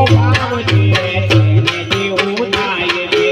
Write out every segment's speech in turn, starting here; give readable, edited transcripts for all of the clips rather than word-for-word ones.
ભાવ છે તેને જેવું થાય છે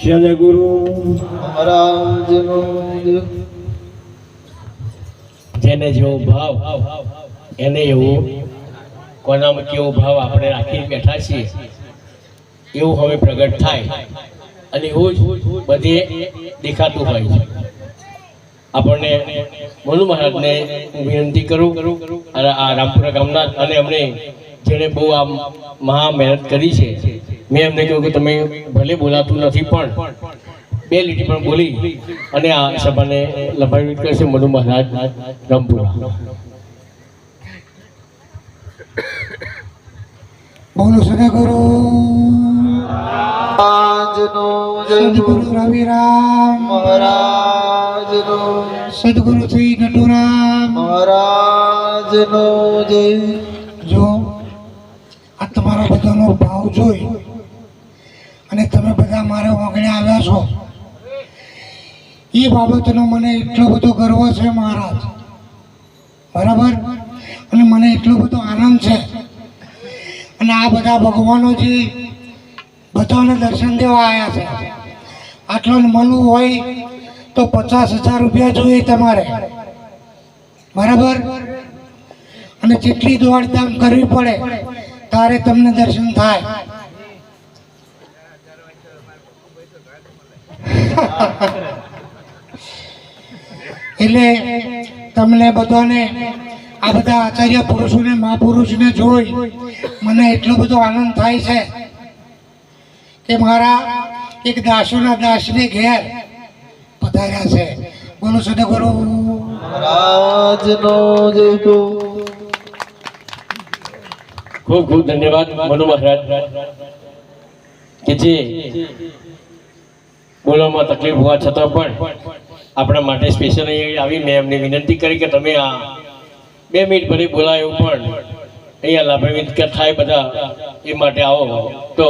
સદગુરુ મહારાજનો જેને જેવો ભાવ એને એવો કોનામાં કેવો ભાવ આપણે રાખી બેઠા છીએ એવું હવે પ્રગટ થાય અને એવું જ બધે દેખાતું હોય છે આપણને મનુ મહારાજને હું વિનંતી કરું અને આ રામપુરા ગામના અને અમને જેણે બહુ આ મહા મહેનત કરી છે મેં એમને કહ્યું કે તમે ભલે બોલાતું નથી પણ બે લીટી પણ બોલી અને આ સભાને લંબાવી કરશે મનુ મહારાજ રામપુરા. બોલો સદગુરુ સદગુરુ રવિરામ મહારાજનો સદગુરુ શ્રી નટુરામ મહારાજનો જય. જો આ તમારા બધાનો ભાવ જોઈ અને તમે બધા મારે ઓગણે આવ્યા છો એ બાબતનો મને એટલો બધો ગર્વ છે મહારાજ, બરાબર. અને મને એટલો બધો આનંદ છે. અને આ બધા ભગવાનો જે બધાને દર્શન દેવા આવ્યા છે, આટલો મળવું હોય તો 50,000 રૂપિયા જોઈએ તમારે, બરાબર. અને જેટલી દોડધામ કરવી પડે તારે તમને દર્શન થાય. એટલે તમને બધાને આ બધા આચાર્ય પુરુષોને મહાપુરુષને જોઈ મને એટલો બધો આનંદ થાય છે કે મારા એક દાસોના દાસને ઘેર પધાર્યા છે. બોલો સદગુરુ મહારાજનો જય. તો ખૂબ ખૂબ ધન્યવાદ મનુ મહારાજ કે જે બોલવામાં તકલીફ હોવા છતાં પણ આપણા માટે સ્પેશિયલ અહીં આવી મેં એમને વિનંતી કરી કે તમે આ 2 મિનિટ ભલે બોલાયું પણ અહીંયા લાભાન્વિત થાય બધા એ માટે આવો તો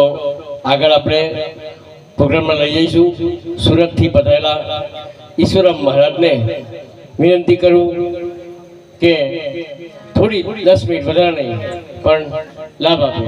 આગળ આપણે પ્રોગ્રામમાં લઈ જઈશું. સુરતથી પધારેલા ઈશ્વરમ મહારાજને વિનંતી કરું કે થોડી 10 મિનિટ વધારે નહીં પણ લાભ આપે.